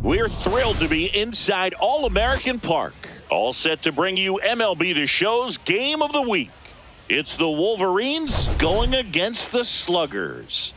We're thrilled to be inside All-American Park. All set to bring you MLB The Show's Game of the Week. It's the Wolverines going against the Sluggers.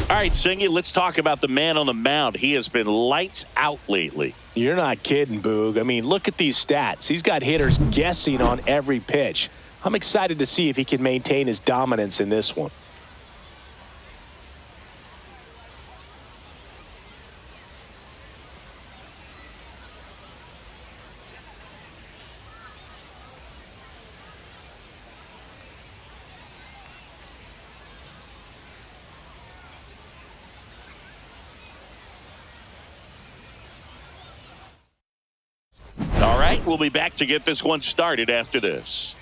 All right, Singy, let's talk about the man on the mound. He has been lights out lately. You're not kidding, Boog. I mean, look at these stats. He's got hitters guessing on every pitch. I'm excited to see if he can maintain his dominance in this one. All right, we'll be back to get this one started after this.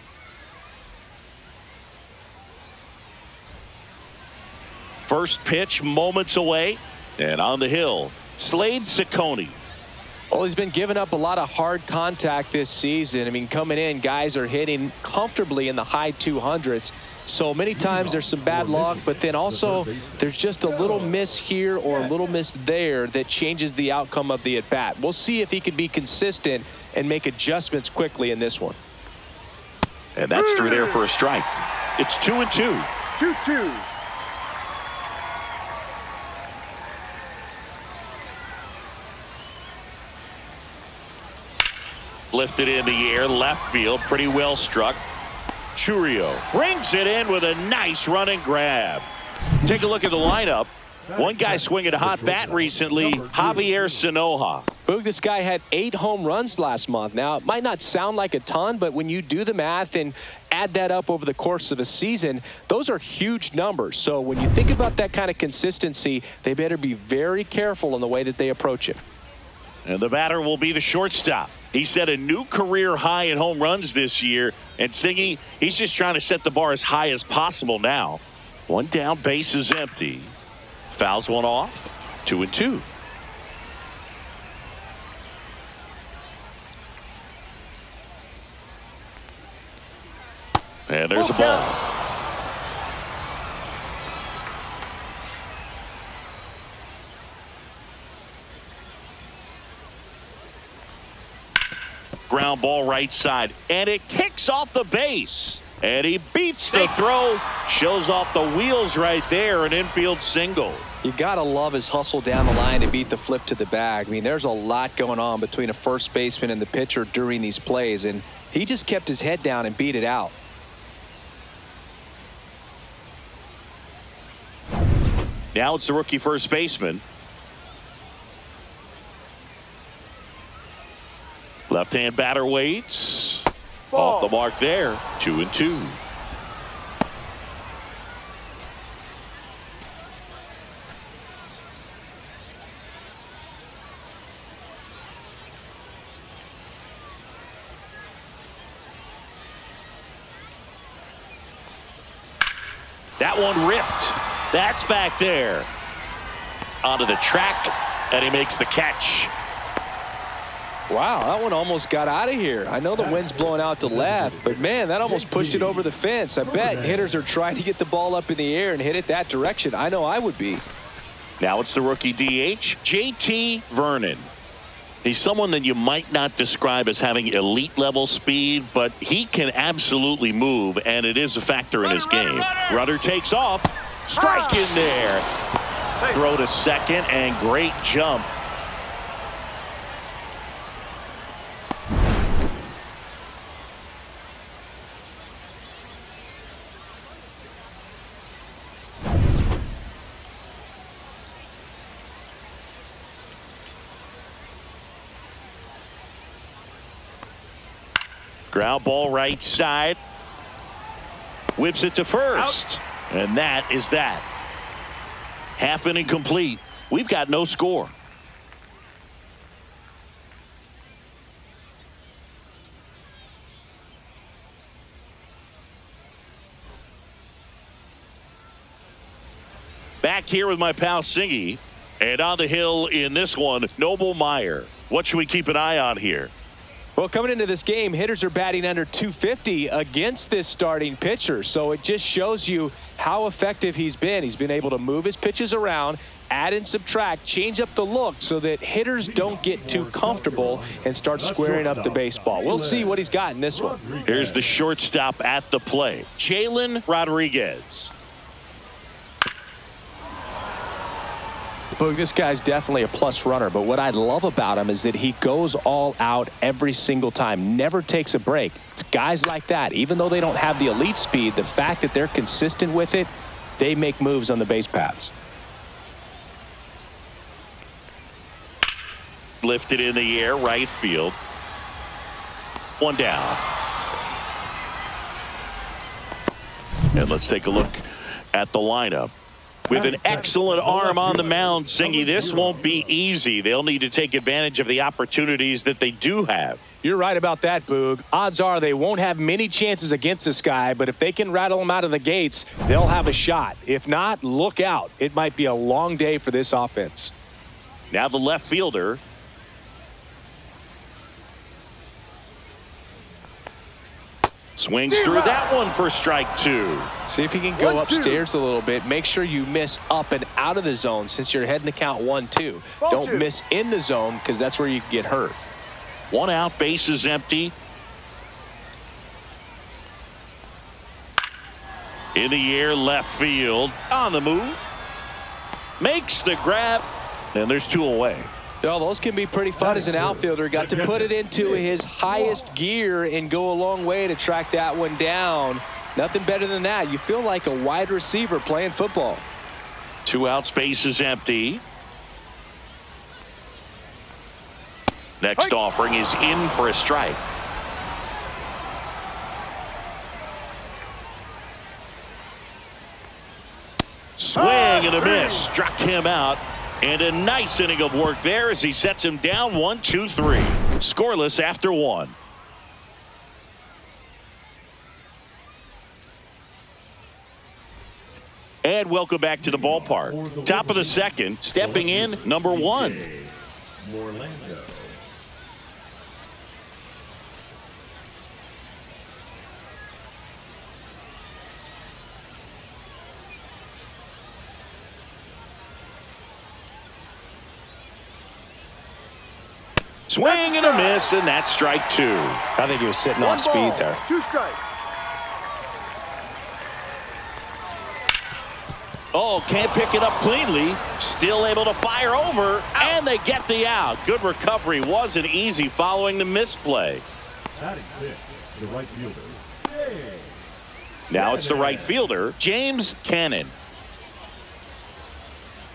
First pitch moments away, and on the hill, Slade Ciccone. Well, he's been giving up a lot of hard contact this season. I mean, coming in, guys are hitting comfortably in the high 200s. So many times there's some bad luck, but then also there's just a little miss here or a little miss there that changes the outcome of the at-bat. We'll see if he can be consistent and make adjustments quickly in this one. And that's through there for a strike. It's 2-2. 2-2. Lifted in the air, left field, pretty well struck. Churio brings it in with a nice running grab. Take a look at the lineup. One guy swinging a hot bat recently, Javier Sanoja. Boog, this guy had 8 home runs last month. Now, it might not sound like a ton, but when you do the math and add that up over the course of a season, those are huge numbers. So when you think about that kind of consistency, they better be very careful in the way that they approach it. And the batter will be the shortstop. He set a new career high in home runs this year. And Singy, he's just trying to set the bar as high as possible now. One down, base is empty. Fouls one off. 2-2. And there's a ball. Ground ball right side, and it kicks off the base. And he beats the throw, shows off the wheels right there, an infield single. You got to love his hustle down the line to beat the flip to the bag. I mean, there's a lot going on between a first baseman and the pitcher during these plays, and he just kept his head down and beat it out. Now it's the rookie first baseman. Left-hand batter waits. Off the mark there. 2-2. That one ripped. That's back there. Onto the track, and he makes the catch. Wow, that one almost got out of here. I know the wind's blowing out to left, but man, that almost pushed it over the fence. I bet hitters are trying to get the ball up in the air and hit it that direction. I know I would be. Now it's the rookie DH, JT Vernon. He's someone that you might not describe as having elite level speed, but he can absolutely move, and it is a factor in his game. Runner takes off. Strike in there. Throw to second, and great jump. Ground ball right side. Whips it to first. Out. And that is that. Half inning complete. We've got no score. back here with my pal Singy. And on the hill in this one, Noble Meyer. What should we keep an eye on here? Well, coming into this game, hitters are batting under 250 against this starting pitcher. So it just shows you how effective he's been. He's been able to move his pitches around, add and subtract, change up the look so that hitters don't get too comfortable and start squaring up the baseball. We'll see what he's got in this one. Here's the shortstop at the plate, Jalen Rodriguez. Boog, this guy's definitely a plus runner, but what I love about him is that he goes all out every single time, never takes a break. It's guys like that, even though they don't have the elite speed, the fact that they're consistent with it, they make moves on the base paths. Lifted in the air, right field. One down. And let's take a look at the lineup. With an excellent arm on the mound, Singy, this won't be easy. They'll need to take advantage of the opportunities that they do have. You're right about that, Boog. Odds are they won't have many chances against this guy, but if they can rattle him out of the gates, they'll have a shot. If not, look out. It might be a long day for this offense. Now the left fielder. Swings through that one for strike two. See if he can go upstairs a little bit. Make sure you miss up and out of the zone since you're heading to count 1-2. Don't miss in the zone because that's where you can get hurt. One out, base is empty. In the air, left field. On the move. Makes the grab. And there's two away. Well, those can be pretty fun as an outfielder. Got to put it into his highest gear and go a long way to track that one down. Nothing better than that. You feel like a wide receiver playing football. Two outs, base is empty. Next offering is in for a strike. Swing and a miss. Struck him out. And a nice inning of work there as he sets him down 1-2-3. Scoreless after one. And welcome back to the ballpark. Top of the second, stepping in, number one. Swing and a miss, and that's strike two. I think he was sitting off speed there. Two strikes. Oh, can't pick it up cleanly. Still able to fire over, and they get the out. Good recovery. Wasn't easy following the misplay. The right fielder. Now it's the right fielder, James Cannon.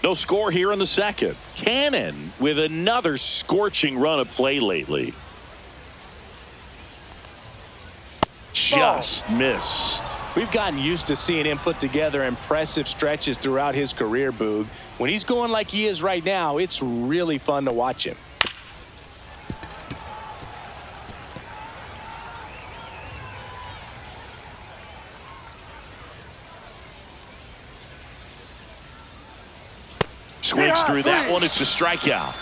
No score here in the second. Cannon with another scorching run of play lately. Just missed. We've gotten used to seeing him put together impressive stretches throughout his career, Boog. When he's going like he is right now, it's really fun to watch him. Swings through that one. It's a strikeout.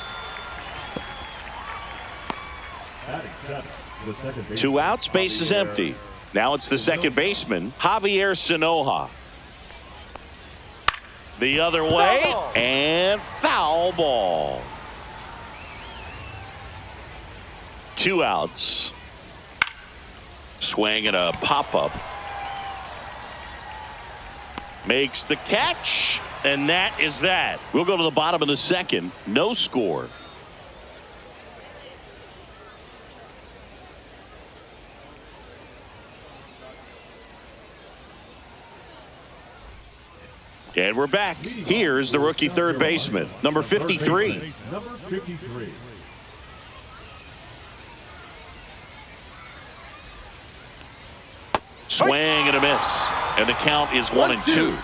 Two outs, base is empty. Now it's the second baseman, Javier Sanoja. The other way, and foul ball. Two outs. Swing and a pop-up. Makes the catch, and that is that. We'll go to the bottom of the second. No score. And we're back. Here's the rookie third baseman, number 53. Number 53. Swing and a miss. And the count is 1-2.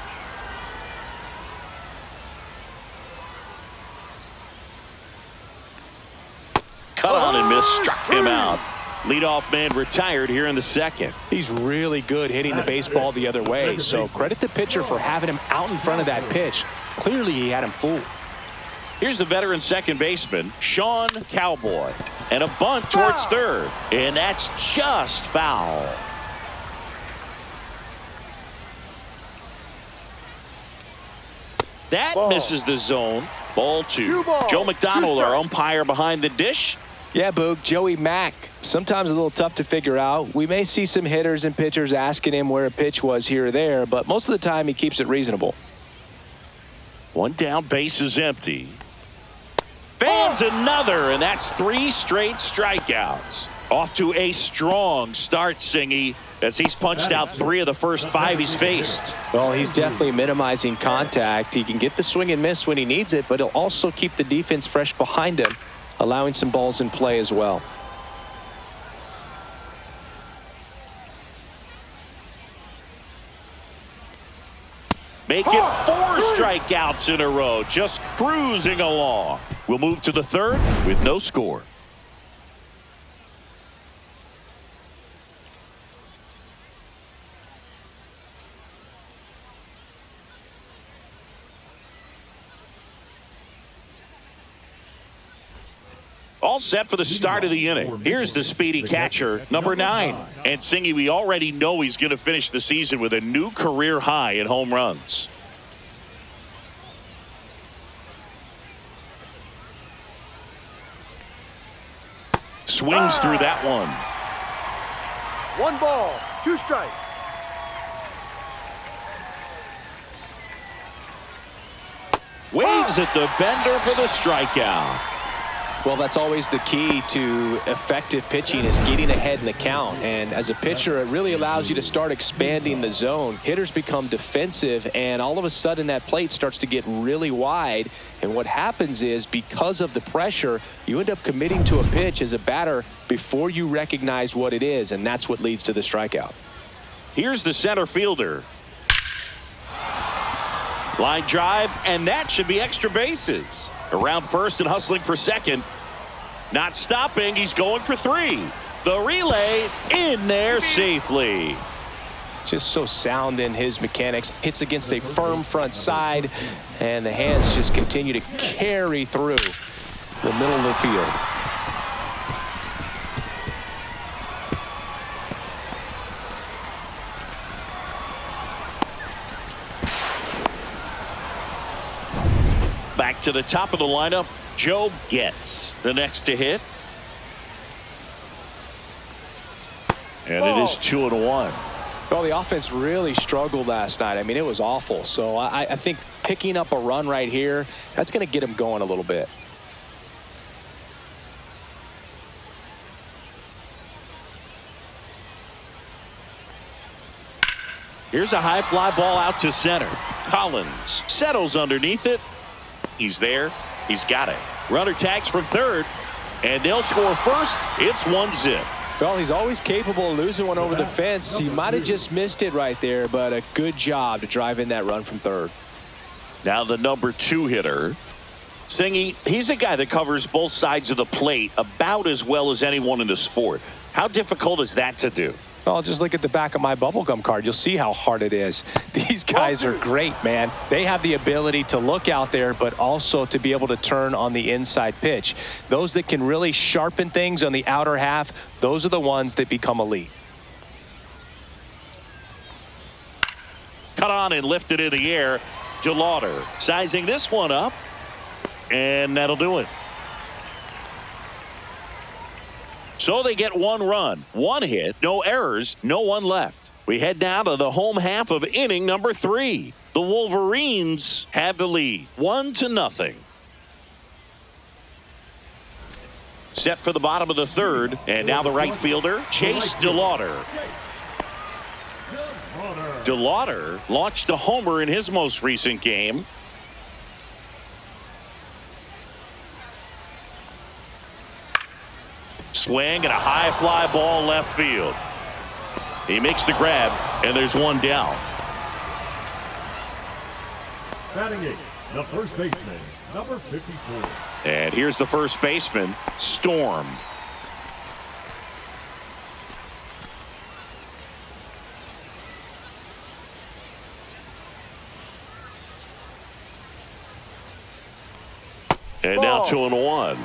Cut on and miss. Struck him out. Leadoff man retired here in the second. He's really good hitting the baseball the other way, so credit the pitcher for having him out in front of that pitch. Clearly, he had him fooled. Here's the veteran second baseman, Sean Cowboy. And a bunt towards third. And that's just foul. That misses the zone. Ball two. Joe McDonald, our umpire behind the dish. Yeah, Boog, Joey Mack, sometimes a little tough to figure out. We may see some hitters and pitchers asking him where a pitch was here or there, but most of the time he keeps it reasonable. One down, base is empty. Fans another, and that's 3 straight strikeouts. Off to a strong start, Singy, as he's punched out 3 of the first 5 he's faced. Well, he's definitely minimizing contact. He can get the swing and miss when he needs it, but he'll also keep the defense fresh behind him, allowing some balls in play as well. Make it 4 strikeouts in a row, just cruising along. We'll move to the third with no score. All set for the start of the inning. Here's the speedy catcher, number 9. And Singy, we already know he's going to finish the season with a new career high in home runs. Swings through that one. 1 ball, 2 strikes. Waves at the bender for the strikeout. Well, that's always the key to effective pitching, is getting ahead in the count. And as a pitcher, it really allows you to start expanding the zone. Hitters become defensive, and all of a sudden that plate starts to get really wide. And what happens is, because of the pressure, you end up committing to a pitch as a batter before you recognize what it is, and that's what leads to the strikeout. Here's the center fielder. Line drive, and that should be extra bases. Around first and hustling for second. Not stopping, he's going for 3. The relay in there safely. Just so sound in his mechanics. Hits against a firm front side, and the hands just continue to carry through the middle of the field. Back to the top of the lineup, Joe Getz, the next to hit. And it is 2-1. Well, the offense really struggled last night. I mean, it was awful. So I think picking up a run right here, that's going to get him going a little bit. Here's a high fly ball out to center. Collins settles underneath it. He's there. He's got it. Runner tags from third, and they'll score first. It's 1-0. Well, he's always capable of losing one over the fence. He might have just missed it right there, but a good job to drive in that run from third. Now the number 2 hitter. Singy, he's a guy that covers both sides of the plate about as well as anyone in the sport. How difficult is that to do? Well, just look at the back of my bubblegum card. You'll see how hard it is. These guys are great, man. They have the ability to look out there, but also to be able to turn on the inside pitch. Those that can really sharpen things on the outer half, those are the ones that become elite. Cut on and lifted in the air. DeLauder sizing this one up, and that'll do it. So they get 1 run, 1 hit, no errors, no one left. We head now to the home half of inning number 3. The Wolverines have the lead, 1-0. Set for the bottom of the third, and now the right fielder, Chase DeLauder. DeLauder launched a homer in his most recent game. Swing and a high fly ball left field. He makes the grab, and there's 1 down. Batting 8, the first baseman, number 54. And here's the first baseman, Storm. And now 2-1.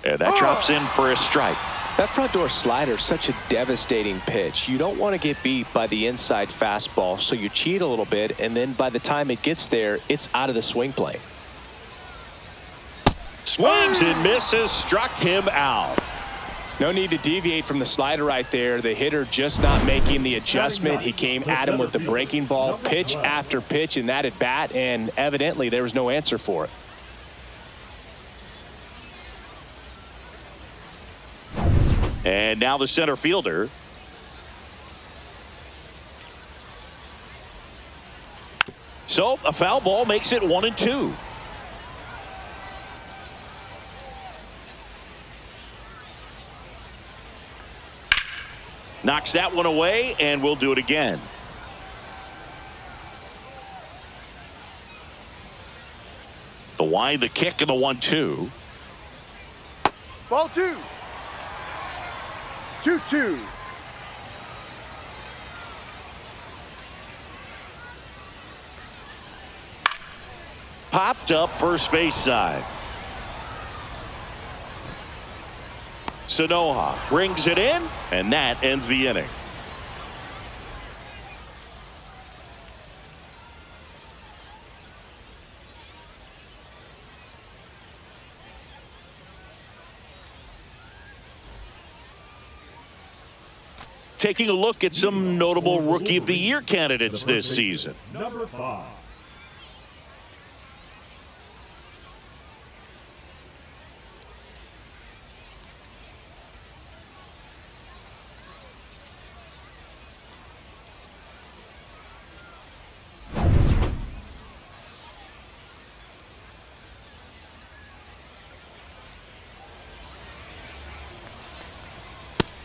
And that drops in for a strike. That front door slider is such a devastating pitch. You don't want to get beat by the inside fastball, so you cheat a little bit, and then by the time it gets there, it's out of the swing plane. Swings and misses, struck him out. No need to deviate from the slider right there. The hitter just not making the adjustment. He came at him with the breaking ball, pitch after pitch in that at bat, and evidently there was no answer for it. And now the center fielder. So a foul ball makes it 1-2. Knocks that one away, and we'll do it again. The wide, the kick, and the 1-2. Ball 2. 2-2. Popped up first base side. Sanoha brings it in, and that ends the inning. Taking a look at some notable Rookie of the Year candidates this season. Number 5.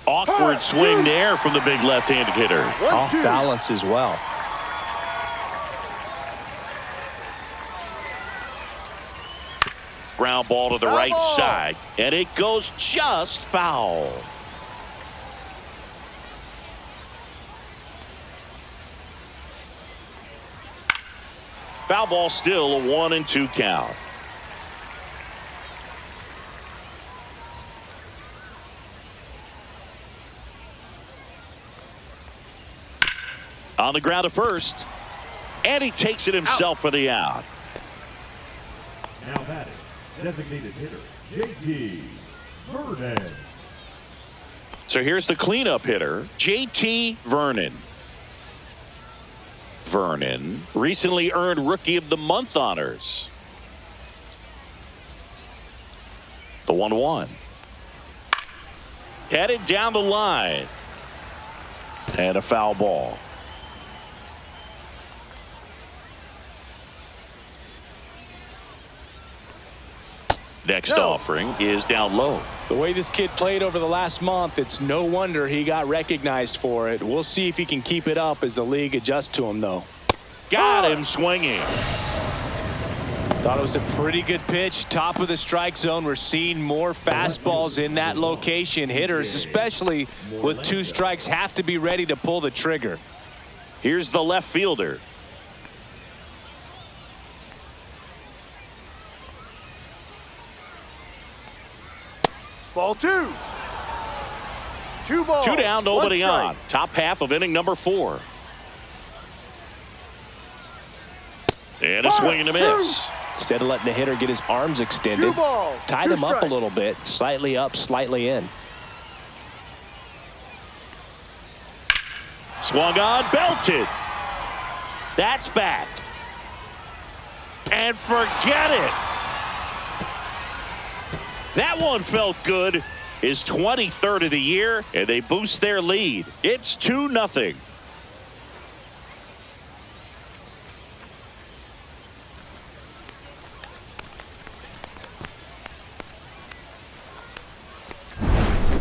Awkward swing there from the big left-handed hitter. Off balance as well. Ground ball to the right side, and it goes just foul. Foul ball, still a 1-2 count. On the ground to first, and he takes it himself for the out. Now batting, designated hitter, JT Vernon. So here's the cleanup hitter, JT Vernon. Vernon recently earned Rookie of the Month honors. The 1-1. Headed down the line. And a foul ball. Next offering is down low. The way this kid played over the last month, it's no wonder he got recognized for it. We'll see if he can keep it up as the league adjusts to him, though. Got him swinging. Thought it was a pretty good pitch. Top of the strike zone. We're seeing more fastballs in that location. Hitters, especially with 2 strikes, have to be ready to pull the trigger. Here's the left fielder. Ball 2. 2 balls. 2 down, nobody 1 strike. on. Top half of inning number 4. And a swing and a miss. Instead of letting the hitter get his arms 2 extended, balls. tied 2 him up a strikes. little bit, slightly up, slightly in. Swung on, belted. That's back. And forget it. That one felt good. His 23rd of the year, and they boost their lead. It's 2-0.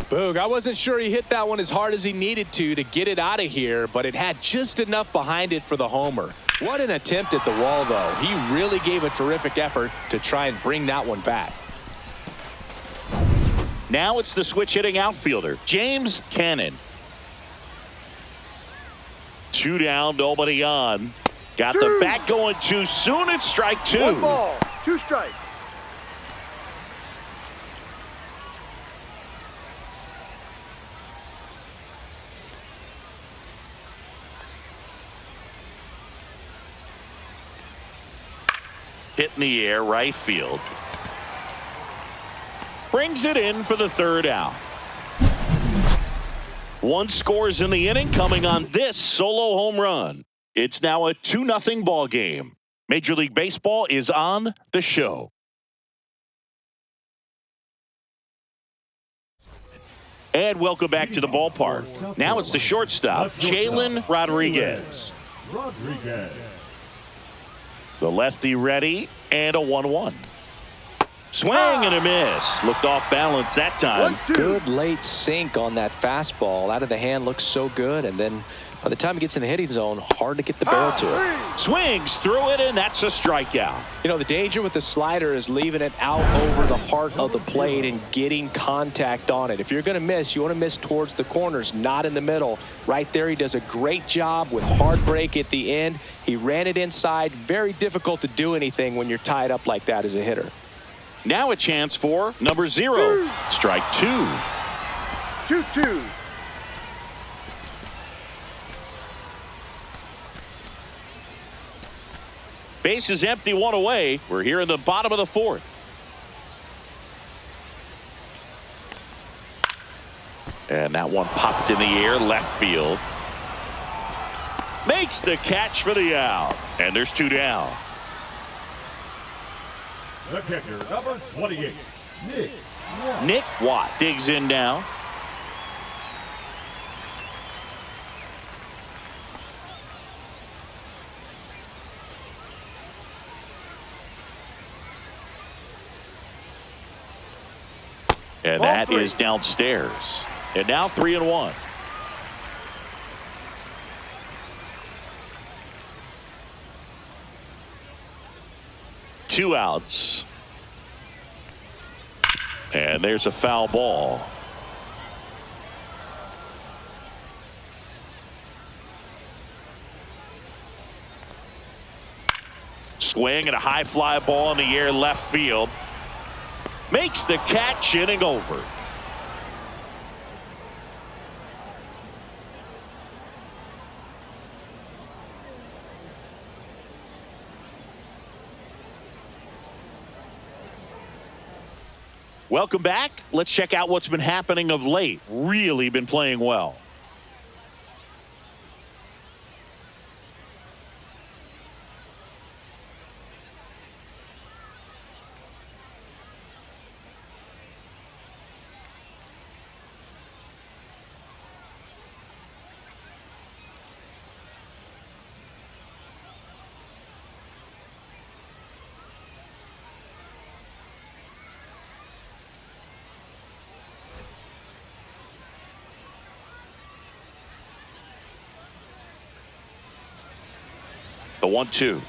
Boog, I wasn't sure he hit that one as hard as he needed to get it out of here, but it had just enough behind it for the homer. What an attempt at the wall, though. He really gave a terrific effort to try and bring that one back. Now it's the switch hitting outfielder, James Cannon. 2 down, nobody on. Got the bat going too soon. It's strike 2. 1 ball, 2 strikes. Hit in the air, right field. Brings it in for the 3rd out. 1 scores in the inning coming on this solo home run. It's now a 2-0 ball game. Major League Baseball is on the show. And welcome back to the ballpark. Now it's the shortstop, Jalen Rodriguez. The lefty ready, and a 1-1. Swing and a miss. Looked off balance that time. Good late sink on that fastball. Out of the hand, looks so good. And then by the time it gets in the hitting zone, hard to get the barrel to it. Swings through it, and that's a strikeout. You know, the danger with the slider is leaving it out over the heart of the plate and getting contact on it. If you're going to miss, you want to miss towards the corners, not in the middle. Right there, he does a great job with hard break at the end. He ran it inside. Very difficult to do anything when you're tied up like that as a hitter. Now a chance for number 0. Strike 2. 2-2. Base is empty, 1 away. We're here in the bottom of the 4th. And that one popped in the air, left field. Makes the catch for the out. And there's 2 down. The catcher, number 28, Nick Watt. Nick Watt digs in now. And that is downstairs. And now 3-1. Two outs. And there's a foul ball. Swing and a high fly ball in the air, left field. Makes the catch, inning over. Welcome back. Let's check out what's been happening of late. Really been playing well. The 1-2.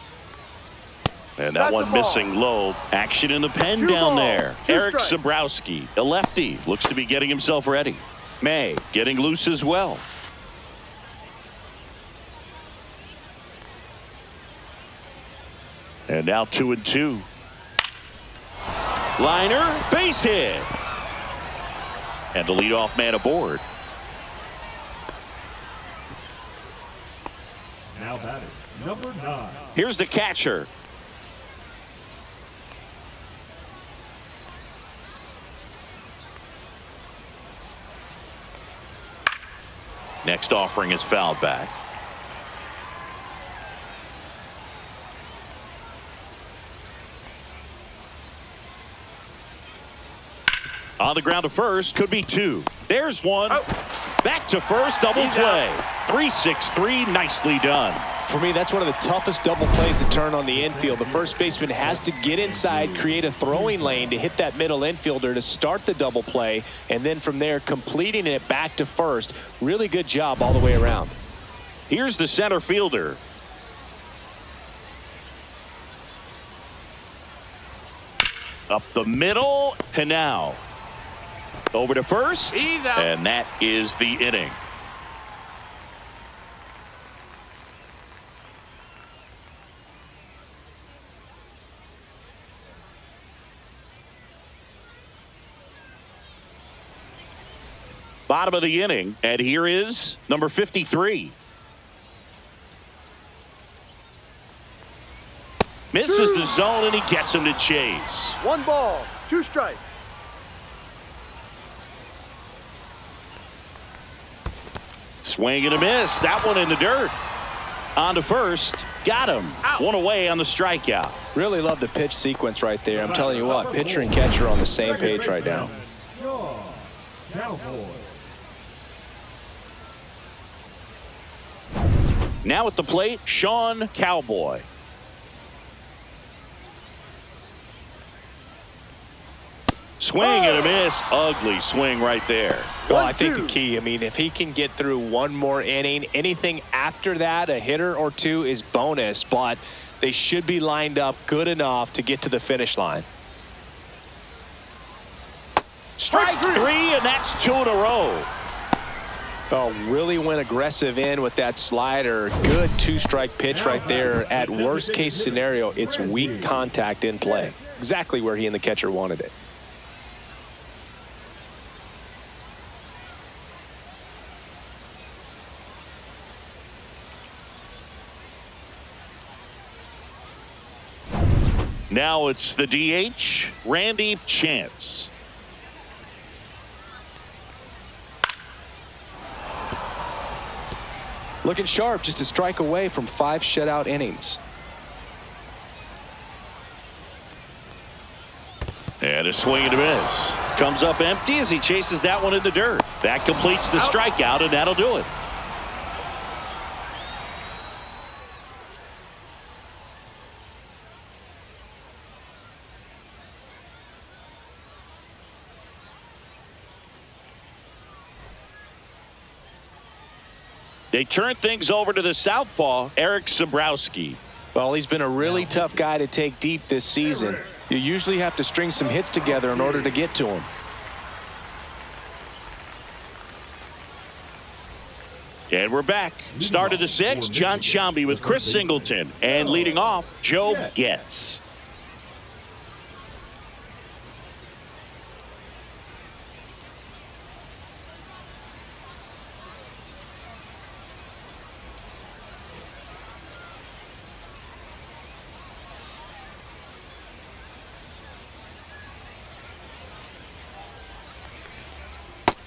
And that one missing low. Action in the pen down there. Eric Sabrowski, a lefty, looks to be getting himself ready. May getting loose as well. And now 2-2. Liner, base hit. And the leadoff man aboard. Now batting, number 9. Here's the catcher. Next offering is fouled back. On the ground to first, could be 2. There's 1. Back to first, double play. 3-6-3, nicely done. For me, that's one of the toughest double plays to turn on the infield. The first baseman has to get inside, create a throwing lane to hit that middle infielder to start the double play, and then from there completing it back to first. Really good job all the way around. Here's the center fielder. Up the middle, and now over to first, He's out. and that is the inning. Bottom of the inning, and here is number 53. Misses the zone, and he gets him to chase. 1 ball, 2 strikes. Swing and a miss. That one in the dirt. On to first. Got him. One away on the strikeout. Really love the pitch sequence right there. I'm telling you what, pitcher and catcher are on the same page right now. Cowboy. Now at the plate, Sean Cowboy. Swing and a miss. Ugly swing right there. Well, I think the key, I mean, if he can get through one more inning, anything after that, a hitter or two is bonus, but they should be lined up good enough to get to the finish line. Strike 3, and that's 2 in a row. Oh, really went aggressive in with that slider. Good 2-strike pitch right there. At worst case scenario, it's weak contact in play. Exactly where he and the catcher wanted it. Now it's the DH, Randy Chance. Looking sharp, just a strike away from 5 shutout innings. And a swing and a miss. Comes up empty as he chases that one in the dirt. That completes the strikeout, and that'll do it. They turn things over to the southpaw, Eric Sabrowski. Well, he's been a really tough guy to take deep this season. You usually have to string some hits together in order to get to him. And we're back. Start of the 6th, John Sciambi with Chris Singleton. And leading off, Joe Getz.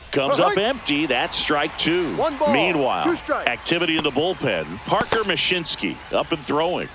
Comes up empty. That's strike 2. 1 ball, Meanwhile, 2 strikes. activity in the bullpen. Parker Mashinsky up and throwing.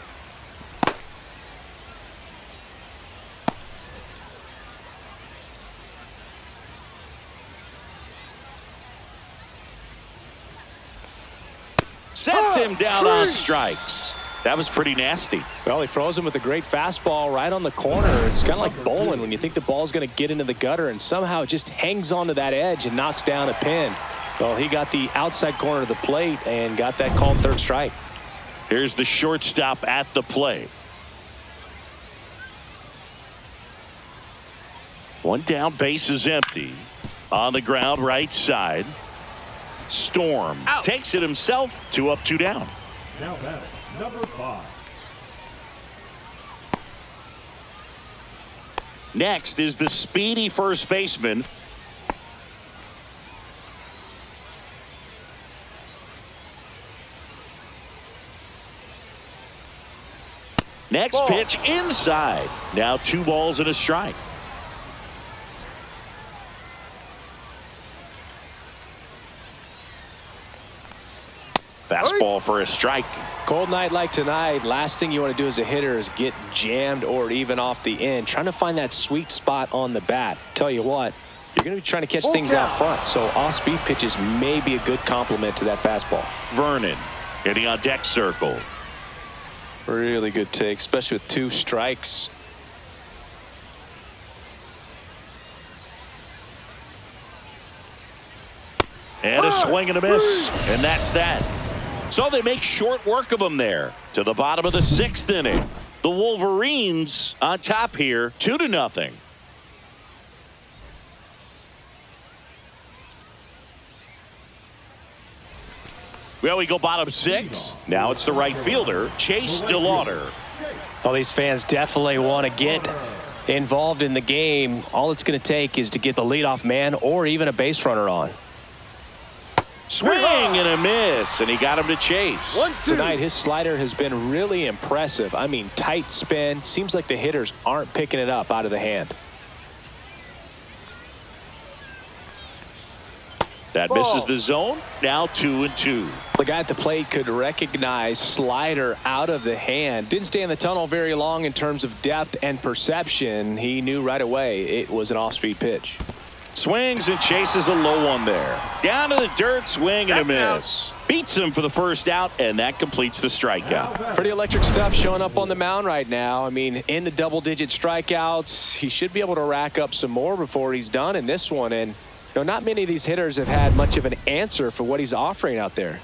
Sets him down on strikes. That was pretty nasty. Well, he froze him with a great fastball right on the corner. It's kind of like bowling when you think the ball's going to get into the gutter and somehow it just hangs onto that edge and knocks down a pin. Well, he got the outside corner of the plate and got that called 3rd strike. Here's the shortstop at the plate. One down, base is empty. On the ground, right side. Storm takes it himself. 2 up, 2 down. Now batting, number 5. Next is the speedy first baseman. Next Ball. pitch inside. Now 2 balls and a strike. Fastball for a strike. Cold night like tonight, last thing you want to do as a hitter is get jammed or even off the end. Trying to find that sweet spot on the bat. Tell you what, you're going to be trying to catch things out front, so off-speed pitches may be a good complement to that fastball. Vernon getting on deck circle. Really good take, especially with 2 strikes. And a swing and a miss, and that's that. So they make short work of them there. To the bottom of the 6th inning. The Wolverines on top here, 2-0. Well, we go bottom 6. Now it's the right fielder, Chase DeLauder. Well, these fans definitely want to get involved in the game. All it's going to take is to get the leadoff man or even a base runner on. Swing and a miss, and he got him to chase. 1-2. Tonight, his slider has been really impressive. I mean, tight spin. Seems like the hitters aren't picking it up out of the hand. That misses the zone. Now 2-2. The guy at the plate could recognize slider out of the hand. Didn't stay in the tunnel very long in terms of depth and perception. He knew right away it was an off-speed pitch. Swings and chases a low one there. Down to the dirt, swing and a miss. Beats him for the first out, and that completes the strikeout. Pretty electric stuff showing up on the mound right now. I mean, into double-digit strikeouts. He should be able to rack up some more before he's done in this one. And not many of these hitters have had much of an answer for what he's offering out there.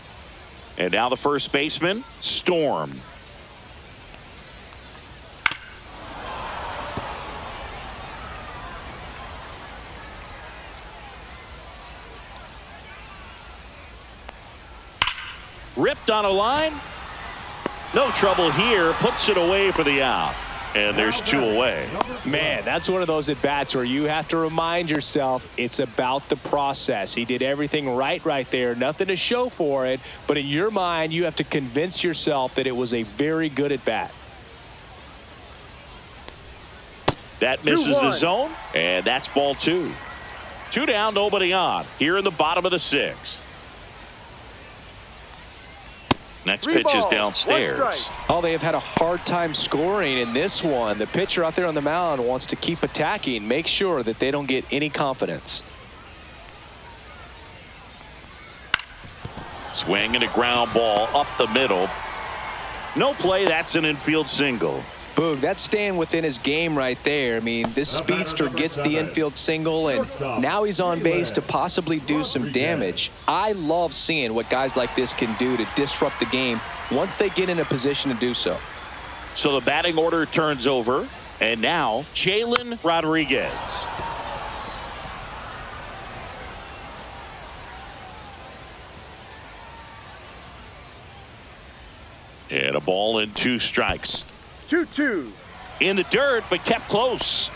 And now the first baseman, Storm. Ripped on a line. No trouble here. Puts it away for the out. And there's 2 away. Man, that's one of those at-bats where you have to remind yourself it's about the process. He did everything right there. Nothing to show for it. But in your mind, you have to convince yourself that it was a very good at-bat. That misses 2-1. the zone. And that's ball 2. 2 down, nobody on. Here in the bottom of the 6th. Next pitch is downstairs. Oh, they have had a hard time scoring in this one. The pitcher out there on the mound wants to keep attacking, make sure that they don't get any confidence. Swing and a ground ball up the middle. No play. That's an infield single. Boog, that's staying within his game right there. I mean, this speedster gets the infield single, and now he's on base to possibly do some damage. I love seeing what guys like this can do to disrupt the game once they get in a position to do so. So the batting order turns over, and now Jalen Rodriguez. And a ball and 2 strikes. 2-2. In the dirt, but kept close.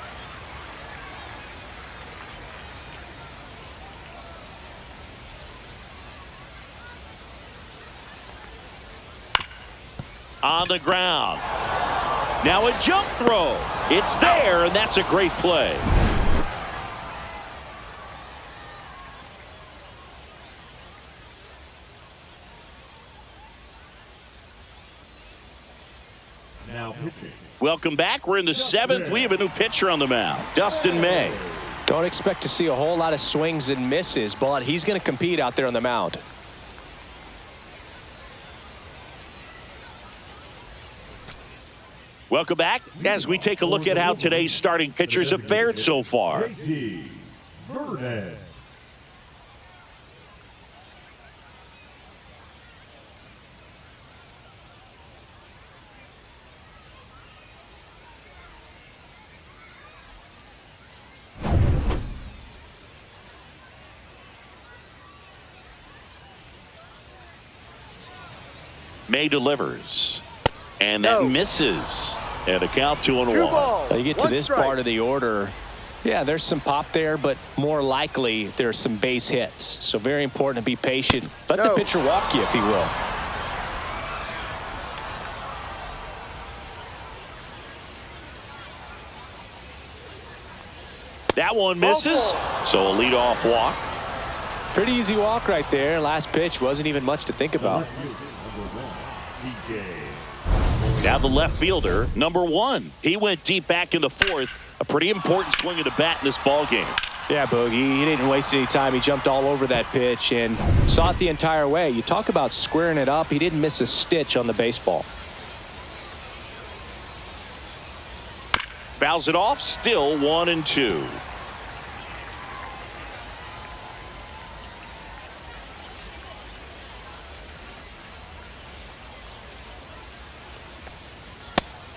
On the ground. Now a jump throw. It's there, and that's a great play. Now pitching. Welcome back. We're in the 7th. We have a new pitcher on the mound, Dustin May. Don't expect to see a whole lot of swings and misses, but he's going to compete out there on the mound. Welcome back as we take a look at how today's starting pitchers have fared so far. JT Vernon. May delivers. And that misses. And a count 2-1. You get to this part of the order. Yeah, there's some pop there, but more likely there's some base hits. So very important to be patient. Let the pitcher walk you if he will. That one misses. So a leadoff walk. Pretty easy walk right there. Last pitch wasn't even much to think about. Now the left fielder, number 1. He went deep back in the 4th. A pretty important swing of the bat in this ball game. Yeah, Boogie, he didn't waste any time. He jumped all over that pitch and saw it the entire way. You talk about squaring it up. He didn't miss a stitch on the baseball. Fouls it off. Still 1-2.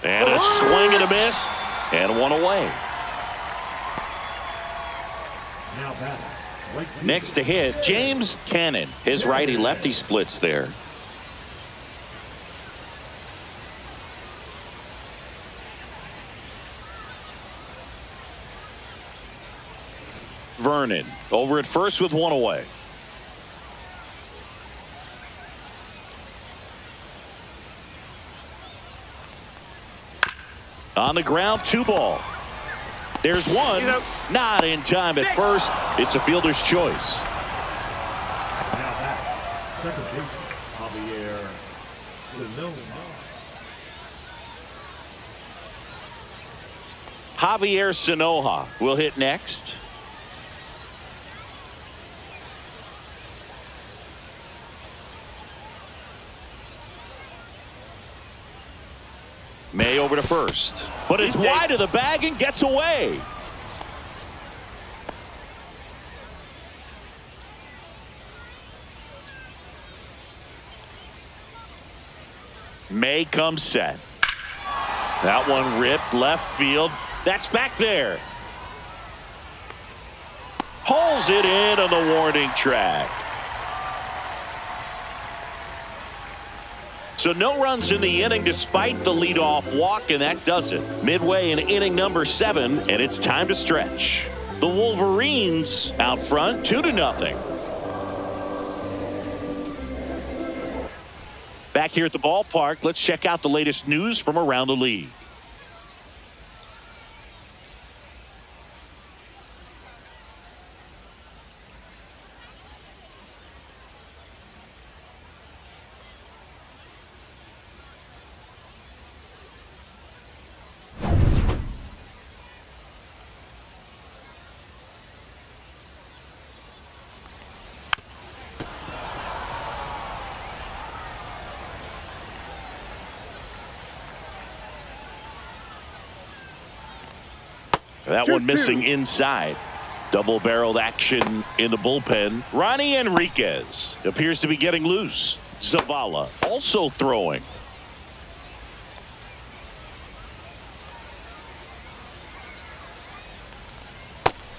And a swing and a miss, and 1 away. Next to hit, James Cannon. His righty-lefty splits there. Vernon over at first with 1 away. On the ground, 2-ball. There's one. Not in time at first. It's a fielder's choice. Now back, second baseman, Javier Sonoma. Javier Sonoma will hit next. May over to first, but it's wide of the bag and gets away. May comes set. That one ripped left field. That's back there. Hauls it in on the warning track. So no runs in the inning despite the leadoff walk, and that does it. Midway in inning number 7, and it's time to stretch. The Wolverines out front 2-0. Back here at the ballpark, let's check out the latest news from around the league. That one missing inside. Double-barreled action in the bullpen. Ronnie Enriquez appears to be getting loose. Zavala also throwing.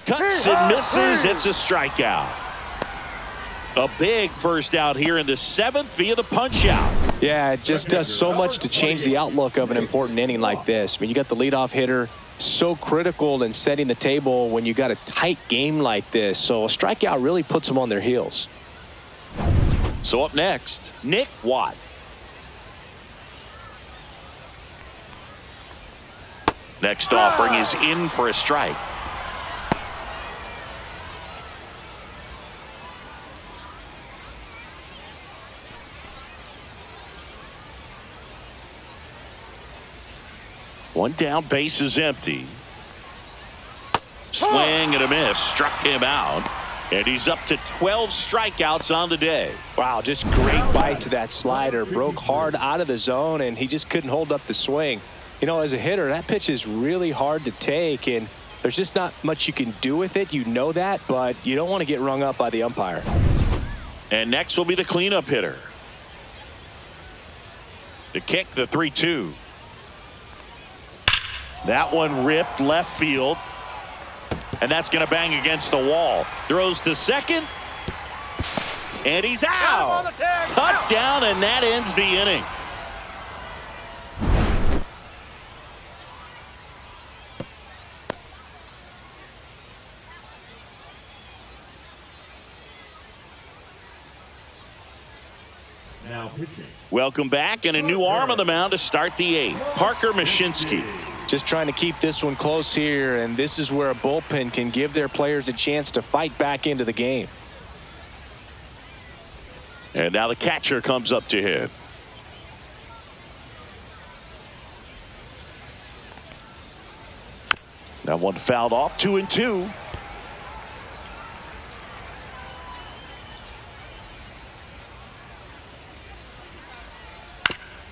Cuts and misses. It's a strikeout. A big first out here in the 7th via the punch-out. Yeah, it just does so much to change the outlook of an important inning like this. I mean, you got the leadoff hitter, so critical in setting the table when you got a tight game like this. So a strikeout really puts them on their heels. So up next, Nick Watt. Next offering is in for a strike. One down, base is empty. Swing and a miss, struck him out. And he's up to 12 strikeouts on the day. Wow, just great bite to that slider. Broke hard out of the zone, and he just couldn't hold up the swing. You know, as a hitter, that pitch is really hard to take, and there's just not much you can do with it. You know that, but you don't want to get rung up by the umpire. And next will be the cleanup hitter. To kick the 3-2. That one ripped left field. And that's going to bang against the wall. Throws to second. And he's out. Cut down, and that ends the inning. Now pitching. Welcome back, and a new arm on the mound to start the 8th. Parker Mashinsky. Just trying to keep this one close here, and this is where a bullpen can give their players a chance to fight back into the game. And now the catcher comes up to hit. That one fouled off, 2-2.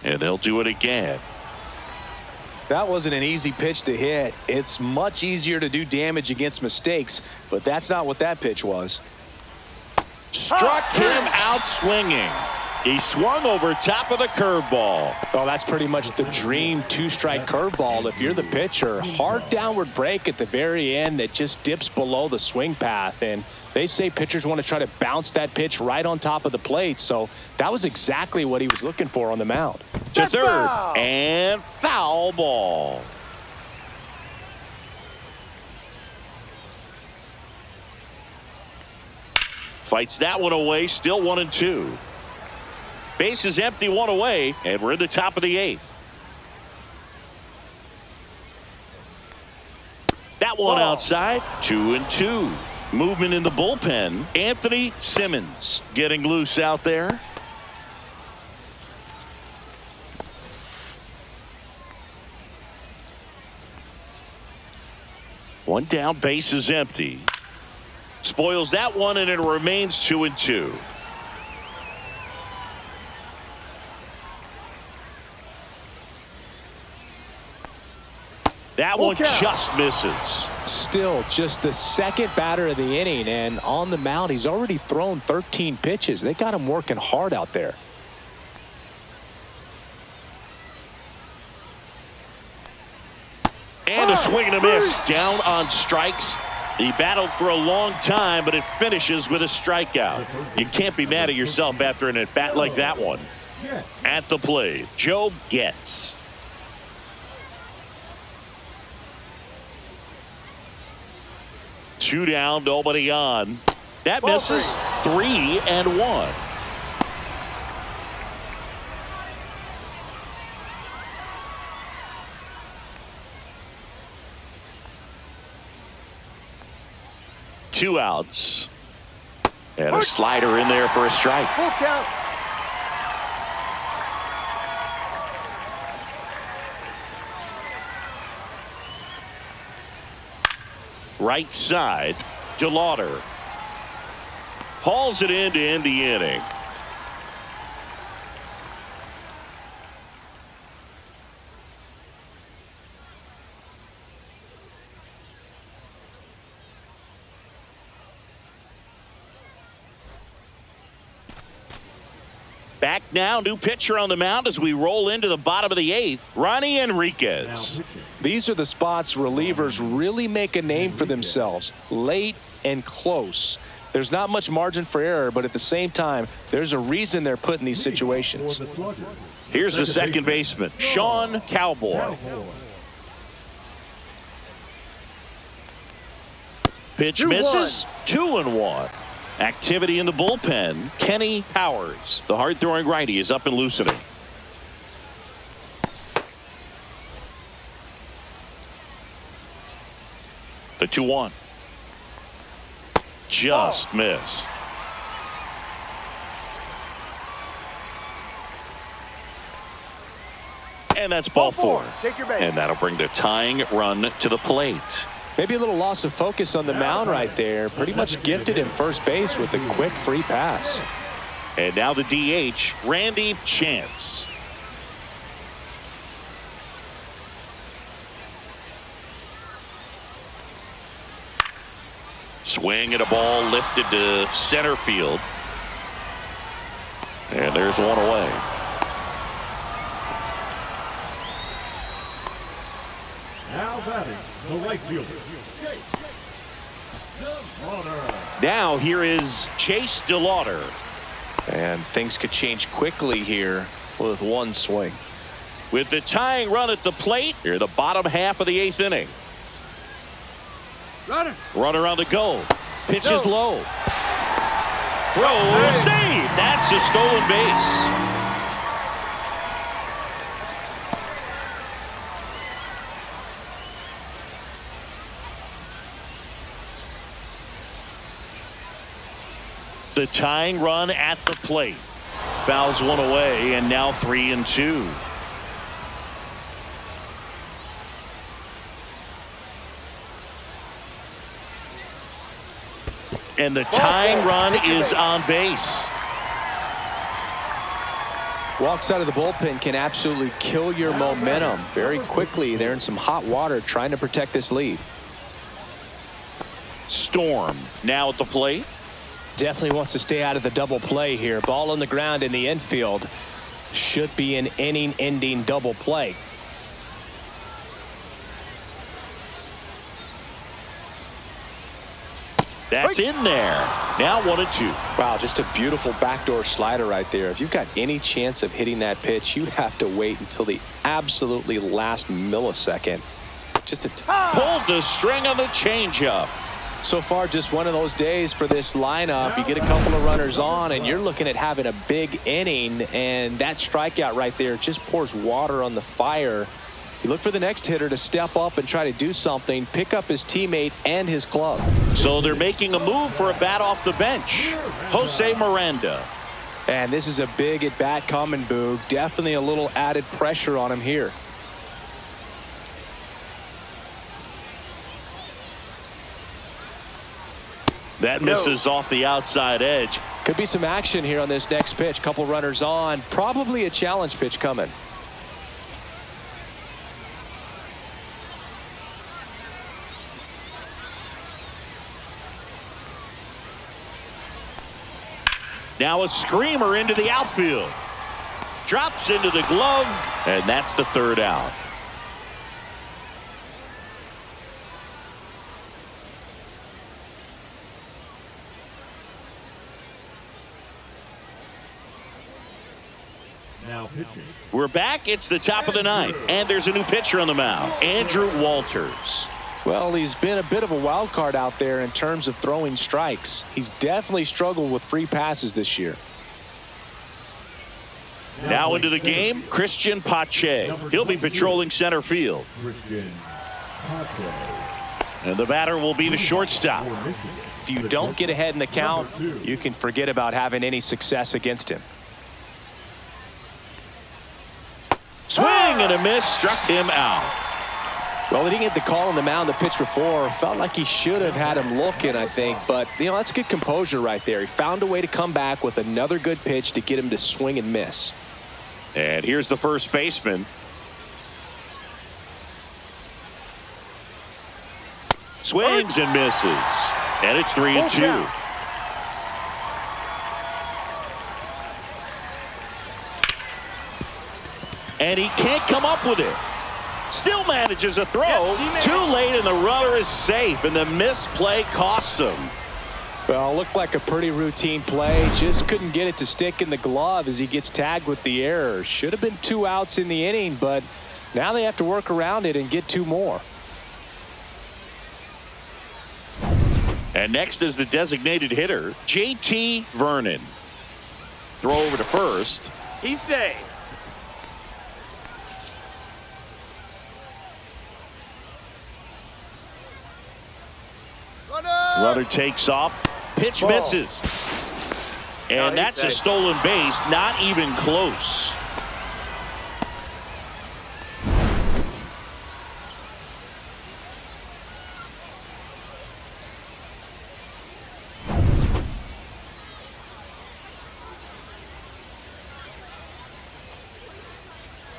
And they'll do it again. That wasn't an easy pitch to hit. It's much easier to do damage against mistakes, but that's not what that pitch was. Struck him out swinging. He swung over top of the curveball. Oh, that's pretty much the dream 2-strike curveball if you're the pitcher. Hard downward break at the very end that just dips below the swing path, and they say pitchers want to try to bounce that pitch right on top of the plate, so that was exactly what he was looking for on the mound. To third, and foul ball. Fights that one away, still 1-2. Base is empty, one away, and we're in the top of the 8th. that one outside. 2-2. Movement in the bullpen. Anthony Simmons getting loose out there. One down, base is empty. Spoils that one, and it remains 2-2. That one just misses. Still just the second batter of the inning, and on the mound he's already thrown 13 pitches. They got him working hard out there. And a swing and a miss. Down on strikes. He battled for a long time, but it finishes with a strikeout. You can't be mad at yourself after an at-bat like that one. At the plate, Joe Getz. Two down, nobody on. That misses. 3-1. Two outs. And a slider in there for a strike. Full count. Right side, DeLauder hauls it in to end the inning. Back now, new pitcher on the mound as we roll into the bottom of the eighth. Ronnie Enriquez. These are the spots relievers really make a name for themselves. Late and close. There's not much margin for error, but at the same time, there's a reason they're put in these situations. Here's the second baseman, Sean Cowboy. Pitch misses. 2-1. Activity in the bullpen. Kenny Powers, the hard-throwing righty, is up and loosening. The 2-1. Just missed. And that's ball four. Take your base. And that'll bring the tying run to the plate. Maybe a little loss of focus on the mound right there. Pretty much gifted him first base with a quick free pass. And now the DH, Randy Chance. Swing at a ball lifted to center field. And there's one away. Now batting, the right fielder. Now here is Chase DeLauder. And things could change quickly here with one swing. With the tying run at the plate, here the bottom half of the eighth inning. Runner on the go. Pitch is low. Throw, save. That's a stolen base. The tying run at the plate. Fouls one away, and now 3-2. And the tying run is on base. Walks out of the bullpen can absolutely kill your momentum very quickly. They're in some hot water trying to protect this lead. Storm now at the plate. Definitely wants to stay out of the double play here. Ball on the ground in the infield. Should be an inning-ending double play. That's in there. Now 1-2. Wow, just a beautiful backdoor slider right there. If you've got any chance of hitting that pitch, you have to wait until the absolutely last millisecond. Just a pulled the string on the changeup. So far, just one of those days for this lineup. You get a couple of runners on, and you're looking at having a big inning, and that strikeout right there just pours water on the fire. You look for the next hitter to step up and try to do something, pick up his teammate and his club. So they're making a move for a bat off the bench. Jose Miranda. And this is a big at bat coming, Boog. Definitely a little added pressure on him here. That misses off the outside edge. Could be some action here on this next pitch. Couple runners on. Probably a challenge pitch coming. Now a screamer into the outfield. Drops into the glove, and that's the third out. Now pitching. We're back. It's the top of the ninth, and there's a new pitcher on the mound, Andrew Walters. Well, he's been a bit of a wild card out there in terms of throwing strikes. He's definitely struggled with free passes this year. Now into the game, Christian Pache. He'll be patrolling center field. Christian Pache. And the batter will be the shortstop. If you don't get ahead in the count, you can forget about having any success against him. Swing and a miss, struck him out. Well, he didn't get the call on the mound the pitch before. Felt like he should have had him looking, I think. But, you know, that's good composure right there. He found a way to come back with another good pitch to get him to swing and miss. And here's the first baseman. Swings and misses. And it's 3-2. And he can't come up with it. Still manages a throw. Too late, and the runner is safe, and the misplay costs him. Well, it looked like a pretty routine play. Just couldn't get it to stick in the glove as he gets tagged with the error. Should have been 2 outs in the inning, but now they have to work around it and get 2 more. And next is the designated hitter, JT Vernon. Throw over to first. He's safe. Runner takes off. Pitch misses. And that's a stolen base. Not even close.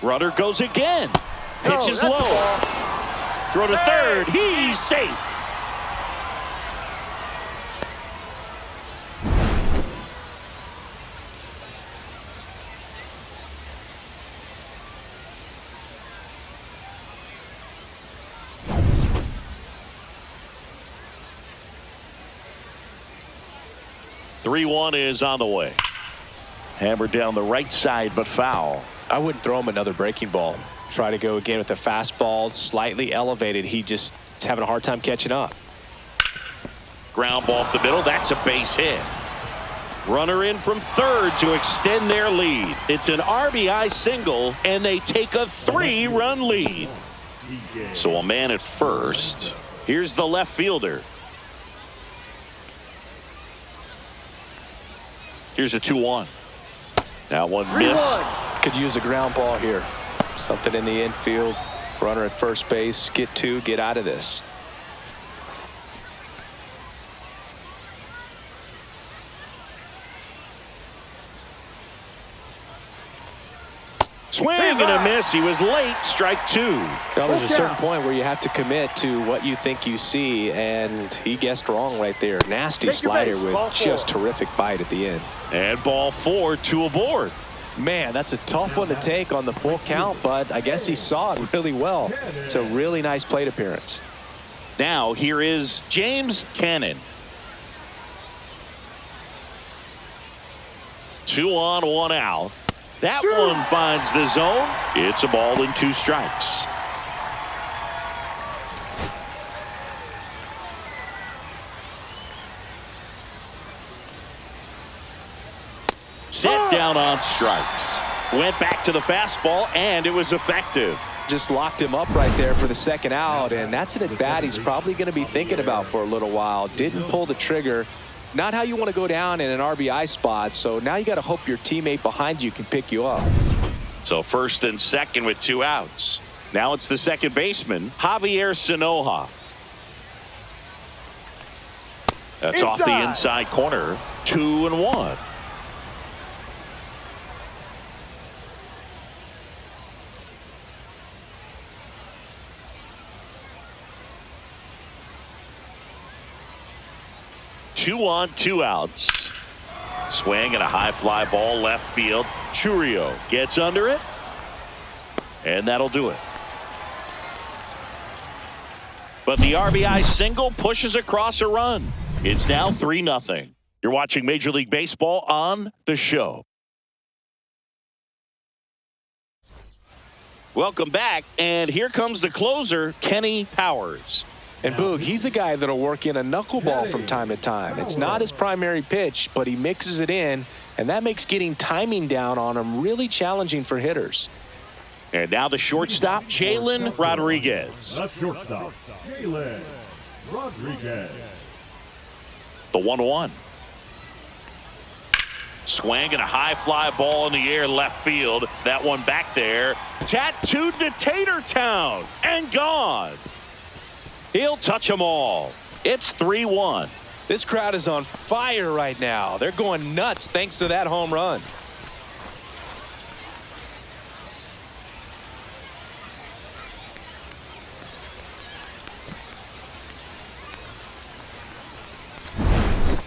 Runner goes again. Pitch is low. Throw to third. He's safe. Three-1 is on the way. Hammered down the right side, but foul. I wouldn't throw him another breaking ball. Try to go again with the fastball, slightly elevated. He just is having a hard time catching up. Ground ball up the middle. That's a base hit. Runner in from third to extend their lead. It's an RBI single, and they take a 3-run lead. So a man at first. Here's the left fielder. Here's a 2-1. That one missed. Could use a ground ball here. Something in the infield. Runner at first base. Get 2. Get out of this. Swing and a miss. He was late. Strike 2. Well, there's a certain point where you have to commit to what you think you see, and he guessed wrong right there. Nasty slider with just terrific bite at the end. And ball 4, 2 aboard. Man, that's a tough one to take on the full count, but I guess he saw it really well. It's a really nice plate appearance. Now here is James Cannon. 2 on, 1 out. That one finds the zone. It's a ball and 2 strikes. Set down on strikes. Went back to the fastball, and it was effective. just locked him up right there for the second out, and that's an at-bat he's probably going to be thinking about for a little while. Didn't pull the trigger. Not how you want to go down in an RBI spot, so now you got to hope your teammate behind you can pick you up. So first and second with 2 outs. Now it's the second baseman, Javier Sanoja. That's off the inside corner. 2-1. Two on, 2 outs. Swing and a high fly ball left field. Churio gets under it, and that'll do it. But the RBI single pushes across a run. It's now 3-0. You're watching Major League Baseball on the show. Welcome back, and here comes the closer, Kenny Powers. And Boog, he's a guy that'll work in a knuckleball from time to time. It's not his primary pitch, but he mixes it in, and that makes getting timing down on him really challenging for hitters. And now the shortstop, Jalen Rodriguez. The shortstop, Jalen Rodriguez. The 1-1. Swing and a high fly ball in the air left field. That one back there. Tattooed to Tatertown and gone. He'll touch them all. It's 3-1. This crowd is on fire right now. They're going nuts thanks to that home run.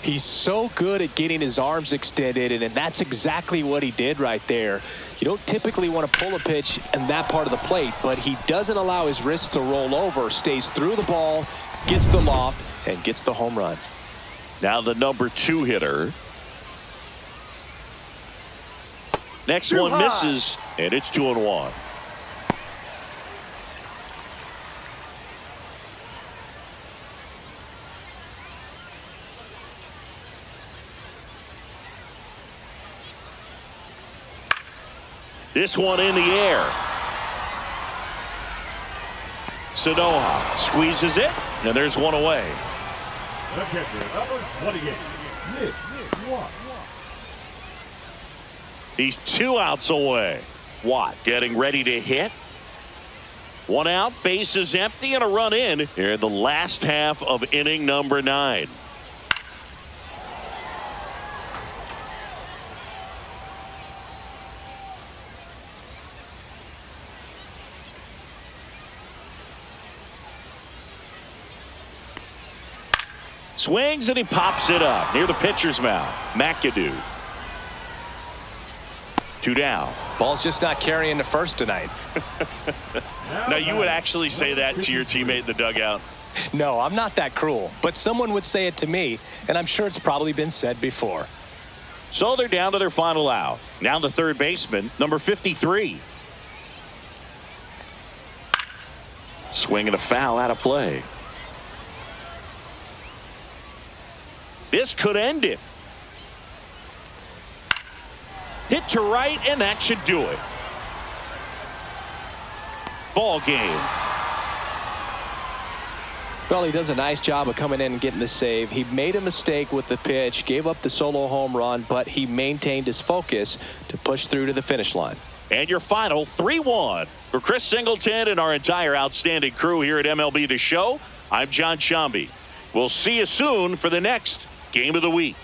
He's so good at getting his arms extended, and that's exactly what he did right there. You don't typically want to pull a pitch in that part of the plate, but he doesn't allow his wrists to roll over, stays through the ball, gets the loft, and gets the home run. Now the number 2 hitter. Next one misses, and it's 2-1. This one in the air. Sanoja squeezes it, and there's one away. The catcher, number 28, Nick Watt. He's 2 outs away. Watt getting ready to hit. 1 out, bases empty, and a run in here in the last half of inning number 9. Swings and he pops it up near the pitcher's mouth. McAdoo. 2 down. Ball's just not carrying the first tonight. Now you would actually say that to your teammate in the dugout? No, I'm not that cruel, but someone would say it to me, and I'm sure it's probably been said before. So they're down to their final out. Now the third baseman, number 53. Swing and a foul out of play. This could end it. Hit to right, and that should do it. Ball game. Well, he does a nice job of coming in and getting the save. He made a mistake with the pitch, gave up the solo home run, but he maintained his focus to push through to the finish line. And your final 3-1. For Chris Singleton and our entire outstanding crew here at MLB The Show, I'm John Shambi. We'll see you soon for the next Game of the Week.